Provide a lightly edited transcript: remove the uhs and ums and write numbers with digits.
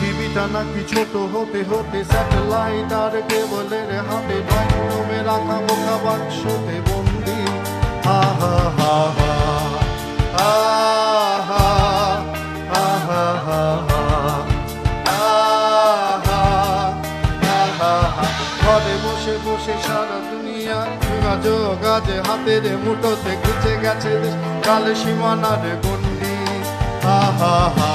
পৃথিবীটা নাকি ছোট হতে হতে স্যাটেলাইট আর কেবলের হাতে ড্রয়িংরুমে রাখা বোকা বাক্সতে বন্দি। আহা হা হা আহা আহা হা হা ঘরে বসে বসে সারা দুনিয়া যোগাযোগ হাতের মুঠোতে ঘুচে গেছে কাল সীমানার গন্ডি। আহা হা